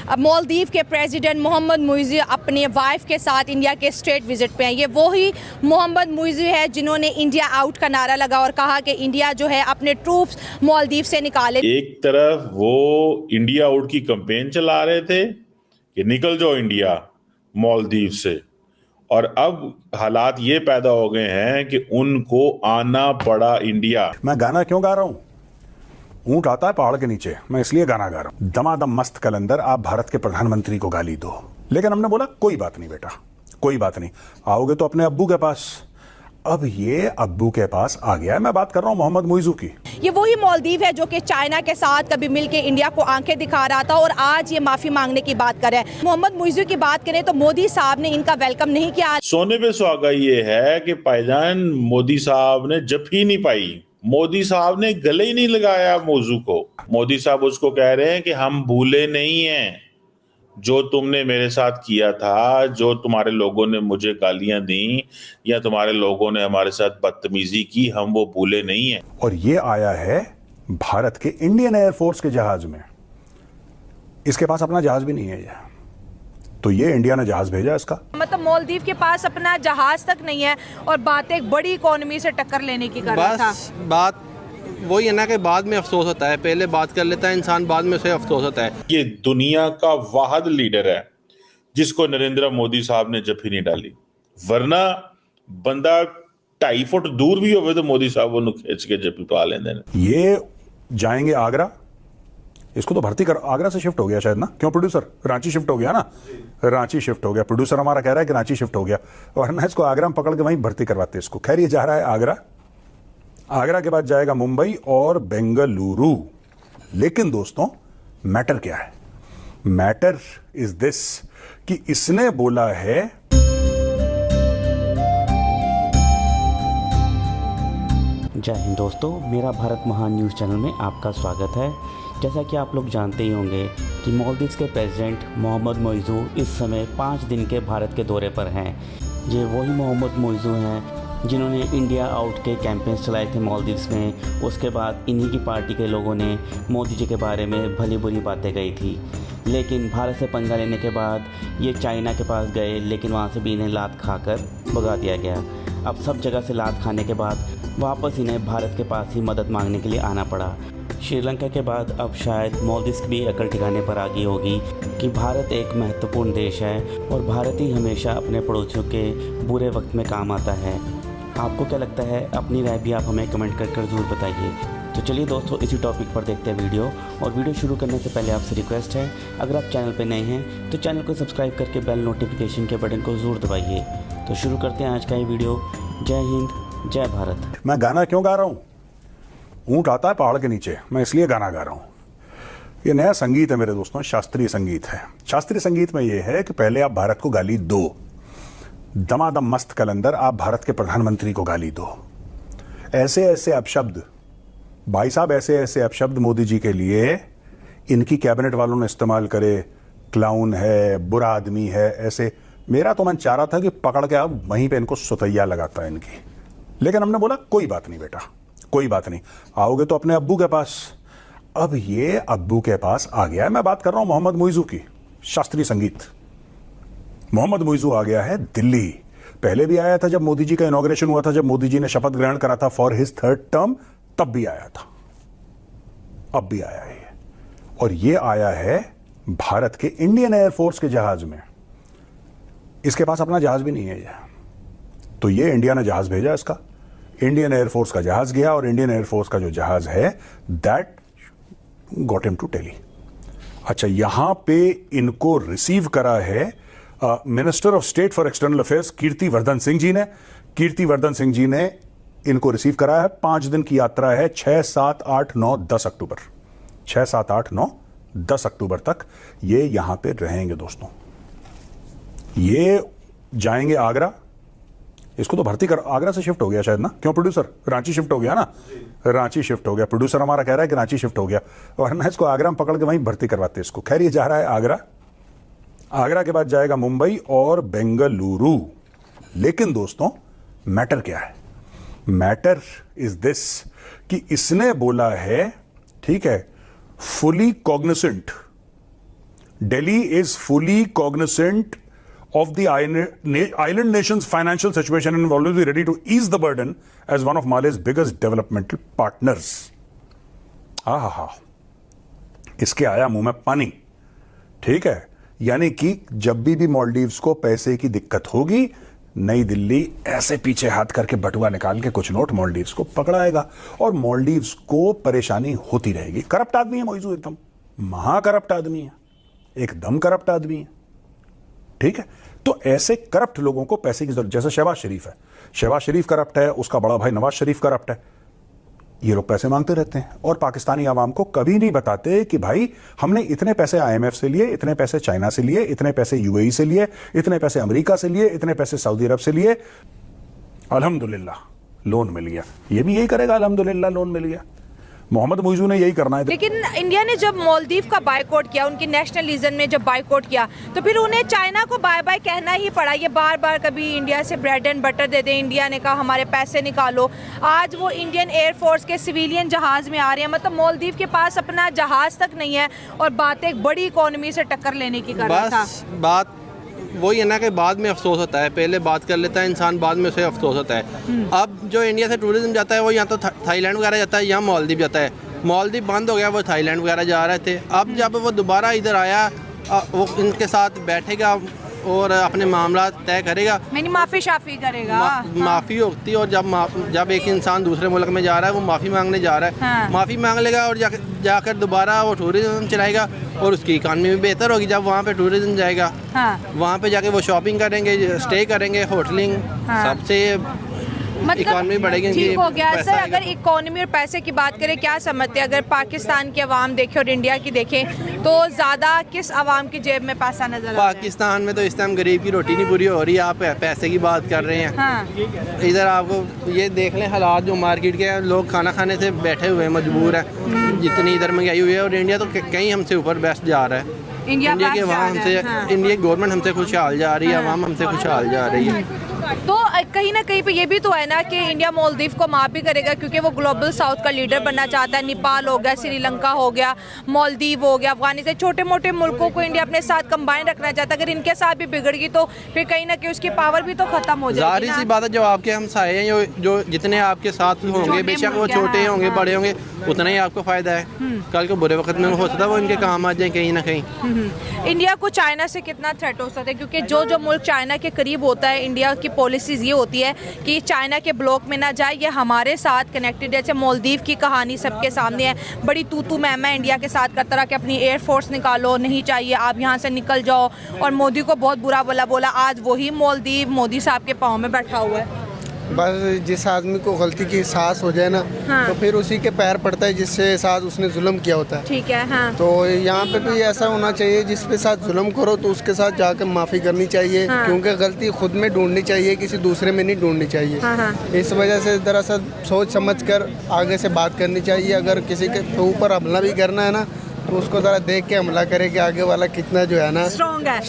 मालदीव के प्रेसिडेंट मोहम्मद मुइज़ी अपने वाइफ के साथ इंडिया के स्टेट विजिट पे हैं। ये वही मोहम्मद मुइज़ी है जिन्होंने इंडिया आउट का नारा लगा और कहा कि इंडिया जो है अपने ट्रूप्स मालदीव से निकाले। एक तरफ वो इंडिया आउट की कैंपेन चला रहे थे कि निकल जाओ इंडिया मालदीव से, और अब हालात ये पैदा हो गए हैं कि उनको आना पड़ा इंडिया। मैं गाना क्यों गा रहा हूं? ऊंट आता है पहाड़ के नीचे, मैं इसलिए गाना गा रहा हूं। दमादम मस्त कलंदर, आप भारत के प्रधानमंत्री को गाली दो। लेकिन हमने बोला कोई बात नहीं बेटा, कोई बात नहीं, आओगे तो अपने अब्बू के पास। अब ये अब्बू के पास आ गया है। मैं बात कर रहा हूं मोहम्मद मुइज़ू की। ये वही मालदीव है जो कि चाइना के साथ कभी मिलके इंडिया को आंखें दिखा रहा था और आज ये माफी मांगने की बात कर रहे हैं। मोहम्मद मुइज़ू की बात करें तो मोदी साहब ने इनका वेलकम नहीं किया। सोने पे सुहागा ये है कि भाईजान मोदी साहब ने जफ्फी नहीं पाई, मोदी साहब ने गले ही नहीं लगाया मौजू को। मोदी साहब उसको कह रहे हैं कि हम भूले नहीं हैं जो तुमने मेरे साथ किया था, जो तुम्हारे लोगों ने मुझे गालियां दी या तुम्हारे लोगों ने हमारे साथ बदतमीजी की, हम वो भूले नहीं हैं। और ये आया है भारत के इंडियन एयरफोर्स के जहाज में। इसके पास अपना जहाज भी नहीं है ये, तो ये इंडिया ने जहाज भेजा इसका। मतलब मालदीव के पास अपना जहाज तक नहीं है और बात एक बड़ी इकोनॉमी से टक्कर लेने की कर रहा था। बात वही है ना कि बाद में अफसोस होता है, पहले बात कर लेता है इंसान, बाद में उसे अफसोस होता है। ये दुनिया का वाहिद लीडर है जिसको नरेंद्र मोदी साहब ने जफ्फी नहीं डाली, वरना बंदा 2.5 फुट दूर भी होवे तो मोदी साहब वो खींच के जफ्फी पा लेंदे ने। ये जाएंगे आगरा, इसको तो भर्ती कर, आगरा से शिफ्ट हो गया शायद ना, क्यों प्रोड्यूसर? रांची शिफ्ट हो गया ना, रांची शिफ्ट हो गया। प्रोड्यूसर हमारा कह रहा है कि रांची शिफ्ट हो गया, वरना इसको आगरा में पकड़ के वहीं भर्ती करवाते इसको। खैर ये जा रहा है आगरा, आगरा के बाद जाएगा मुंबई और बेंगलुरु। लेकिन दोस्तों मैटर क्या है? मैटर इज दिस कि इसने बोला है जय हिंद दोस्तों, मेरा भारत महान न्यूज़ चैनल में आपका स्वागत है। जैसा कि आप लोग जानते ही होंगे कि मालदीव्स के प्रेसिडेंट मोहम्मद मुइज़ू इस समय 5 दिन के भारत के दौरे पर हैं। ये वही मोहम्मद मुइज़ू हैं जिन्होंने इंडिया आउट के कैंपेन्स चलाए थे मालदीव्स में। उसके बाद इन्हीं की पार्टी के लोगों ने मोदी जी के बारे में भली बुरी बातें कही थी, लेकिन भारत से पंगा लेने के बाद ये चाइना के पास गए, लेकिन वहाँ से भी इन्हें लात खाकर भगा दिया गया। अब सब जगह से लात खाने के बाद वापस इन्हें भारत के पास ही मदद मांगने के लिए आना पड़ा। श्रीलंका के बाद अब शायद मालदीव्स भी अकल ठिकाने पर आ गई होगी कि भारत एक महत्वपूर्ण देश है और भारत ही हमेशा अपने पड़ोसियों के बुरे वक्त में काम आता है। आपको क्या लगता है? अपनी राय भी आप हमें कमेंट कर ज़रूर बताइए। तो चलिए दोस्तों, इसी टॉपिक पर देखते हैं वीडियो। और वीडियो शुरू करने से पहले आपसे रिक्वेस्ट है, अगर आप चैनल पर नए हैं तो चैनल को सब्सक्राइब करके बेल नोटिफिकेशन के बटन को ज़रूर दबाइए। तो शुरू करते हैं आज का ये वीडियो। जय हिंद, जय भारत। मैं गाना क्यों गा रहा हूं? ऊंट आता है पहाड़ के नीचे, मैं इसलिए गाना गा रहा हूं। ये नया संगीत है मेरे दोस्तों, शास्त्रीय संगीत है। शास्त्रीय संगीत में ये है कि पहले आप भारत को गाली दो, दमादम मस्त कलंदर, आप भारत के प्रधानमंत्री को गाली दो। ऐसे ऐसे अपशब्द भाई साहब, ऐसे ऐसे अपशब्द मोदी जी के लिए इनकी कैबिनेट वालों ने इस्तेमाल करे। क्लाउन है, बुरा आदमी है, ऐसे। मेरा तो मन चाह रहा था कि पकड़ के अब वहीं पे इनको सुतैया लगाता है इनकी, लेकिन हमने बोला कोई बात नहीं बेटा, कोई बात नहीं, आओगे तो अपने अब्बू के पास। अब ये अब्बू के पास आ गया है। मैं बात कर रहा हूं मोहम्मद मुइज़ू की। शास्त्रीय संगीत, मोहम्मद मुइज़ू आ गया है दिल्ली। पहले भी आया था जब मोदी जी का इनॉग्रेशन हुआ था, जब मोदी जी ने शपथ ग्रहण करा था फॉर हिज 3rd टर्म, तब भी आया था, अब भी आया है। और ये आया है भारत के इंडियन एयरफोर्स के जहाज में। इसके पास अपना जहाज भी नहीं है ये, तो ये इंडिया ने जहाज भेजा इसका। इंडियन एयरफोर्स का जहाज गया और इंडियन एयरफोर्स का जो जहाज है that got him to Delhi. अच्छा, यहां पे इनको रिसीव करा है minister of state for external affairs Kirtivardhan Singh ji ने। कीर्तिवर्धन सिंह जी ने इनको रिसीव करा है। 5 दिन की यात्रा है, 6, 7, 8, 9, 10 अक्टूबर, 6, 7, 8, 9, 10 अक्टूबर तक ये यहां पे रहेंगे दोस्तों। ये जाएंगे आगरा, इसको तो भर्ती कर, आगरा से शिफ्ट हो गया शायद ना, क्यों प्रोड्यूसर? रांची शिफ्ट हो गया ना, रांची शिफ्ट हो गया। प्रोड्यूसर हमारा कह रहा है कि रांची शिफ्ट हो गया, वरना इसको आगरा में पकड़ के वहीं भर्ती करवाते इसको। खैर ये जा रहा है आगरा, आगरा के बाद जाएगा मुंबई और बेंगलुरु। लेकिन दोस्तों मैटर क्या है? मैटर इज दिस कि इसने बोला है, ठीक है, fully cognisant Delhi is fully cognizant of the island nation's financial situation and will always be ready to ease the burden as one of Male's biggest developmental partners. आहा, इसके आया मुंह में पानी। ठीक है, यानी कि जब भी मालदीव्स को पैसे की दिक्कत होगी, नई दिल्ली ऐसे पीछे हाथ करके बटुआ निकाल के कुछ नोट मालदीव्स को पकड़ाएगा और मालदीव्स को परेशानी होती रहेगी। करप्ट आदमी है मोइजू, एकदम महाकरप्ट आदमी है, एकदम करप्ट आदमी है। ठीक है, तो ऐसे करप्ट लोगों को पैसे की जरूरत, जैसे शहबाज शरीफ है, शहबाज शरीफ करप्ट है, उसका बड़ा भाई नवाज शरीफ करप्ट है, ये लोग पैसे मांगते रहते हैं और पाकिस्तानी आवाम को कभी नहीं बताते कि भाई हमने इतने पैसे IMF से लिए, इतने पैसे चाइना से लिए, इतने पैसे UAE से लिए, इतने पैसे अमेरिका से लिए, इतने पैसे सऊदी अरब से लिए, अल्हम्दुलिल्लाह लोन मिल गया। ये भी यही करेगा, अल्हम्दुलिल्लाह लोन मिल गया। मोहम्मद मुइज़ू ने यही करना है। लेकिन इंडिया ने जब मालदीव का बायकॉट किया, उनकी नेशनलिज्म ने जब बायकॉट किया, तो फिर उन्हें चाइना को बाय बाय कहना ही पड़ा। ये बार बार कभी इंडिया से ब्रेड एंड बटर दे दें, इंडिया ने कहा हमारे पैसे निकालो। आज वो इंडियन एयरफोर्स के सिविलियन जहाज़ में आ रहे हैं, मतलब मालदीव के पास अपना जहाज़ तक नहीं है और बात एक बड़ी इकोनॉमी से टक्कर लेने की कर रहा था। बात वही है ना कि बाद में अफसोस होता है, पहले बात कर लेता है इंसान, बाद में उसे अफसोस होता है। अब जो इंडिया से टूरिज्म जाता है वो यहाँ तो थाईलैंड वगैरह जाता है, यहाँ मालदीव जाता है। मालदीव बंद हो गया, वो थाईलैंड वगैरह जा रहे थे। अब जब वो दोबारा इधर आया, वो इनके साथ बैठेगा और अपने मामला तय करेगा, मैंने माफ़ी शाफ़ी करेगा। माफ़ी होती है। और जब एक इंसान दूसरे मुल्क में जा रहा है, वो माफ़ी मांगने जा रहा है, हाँ। माफ़ी मांग लेगा और जाकर दोबारा वो टूरिज्म चलाएगा और उसकी इकानमी भी बेहतर होगी। जब वहाँ पे टूरिज्म जाएगा, हाँ। वहाँ पे जाके वो शॉपिंग करेंगे, स्टे करेंगे, होटलिंग, हाँ। सबसे इकानमी बढ़ेगी। ठीक हो गया पैसा सर। आएगा। अगर इकोनॉमी और पैसे की बात करें, क्या समझते हैं अगर पाकिस्तान की आवाम देखे और इंडिया की देखें तो ज़्यादा किस आवाम की जेब में पैसा नजर आता है? पाकिस्तान में तो इस टाइम गरीब की रोटी नहीं पूरी हो रही है। आप पैसे की बात कर रहे हैं। हाँ। इधर आपको ये देख लें हालात जो मार्केट के हैं, लोग खाना खाने से बैठे हुए हैं, मजबूर हैं। जितनी इधर महंगाई हुई है, और इंडिया तो कहीं हमसे ऊपर बेस्ट जा रहा है। इंडिया के वहाँ हमसे, इंडिया गवर्नमेंट हमसे खुशहाल जा रही है, आवाम हमसे खुशहाल जा रही है। तो कहीं ना कहीं पे ये भी तो है ना कि इंडिया मालदीव को माफ़ भी करेगा क्योंकि वो ग्लोबल साउथ का लीडर बनना चाहता है। नेपाल हो गया, श्रीलंका हो गया, मालदीव हो गया, अफगानिस्तान, छोटे मोटे मुल्कों को इंडिया अपने साथ कंबाइन रखना चाहता है। अगर इनके साथ भी बिगड़ गई तो फिर कहीं ना कहीं उसकी पावर भी तो खत्म हो जाएगी। जाहिर सी बात है, जो आपके हमसाए हैं, जो जितने आपके साथ होंगे, बेशक वो छोटे होंगे, बड़े होंगे, उतना ही आपको फायदा है। कल को बुरे वक्त में हो सकता है वो इनके काम आ जाए कहीं ना कहीं। इंडिया को चाइना से कितना थ्रेट हो सकता है? क्योंकि जो मुल्क चाइना के करीब होता है, इंडिया की पॉलिसीज ये होती है कि चाइना के ब्लॉक में ना जाए, ये हमारे साथ कनेक्टेड है। जैसे मालदीव की कहानी सबके सामने है, बड़ी तू मैं इंडिया के साथ करता रहा कि अपनी एयरफोर्स निकालो, नहीं चाहिए, आप यहाँ से निकल जाओ, और मोदी को बहुत बुरा बोला। आज वही मालदीव मोदी साहब के पाँव में बैठा हुआ है। बस जिस आदमी को गलती की एहसास हो जाए ना, हाँ। तो फिर उसी के पैर पड़ता है जिससे साथ उसने जुल्म किया होता है। ठीक है, हाँ। तो यहाँ पे भी ऐसा होना चाहिए, जिस पे साथ जुल्म करो तो उसके साथ जाकर माफ़ी करनी चाहिए। हाँ। क्योंकि गलती खुद में ढूंढनी चाहिए, किसी दूसरे में नहीं ढूंढनी चाहिए। हाँ, हाँ। इस वजह से दरअसल सोच समझ कर आगे से बात करनी चाहिए। अगर किसी के ऊपर हमला भी करना है ना, तो उसको ज़रा देख के हमला करे कि आगे वाला कितना जो है ना स्ट्रॉन्ग है।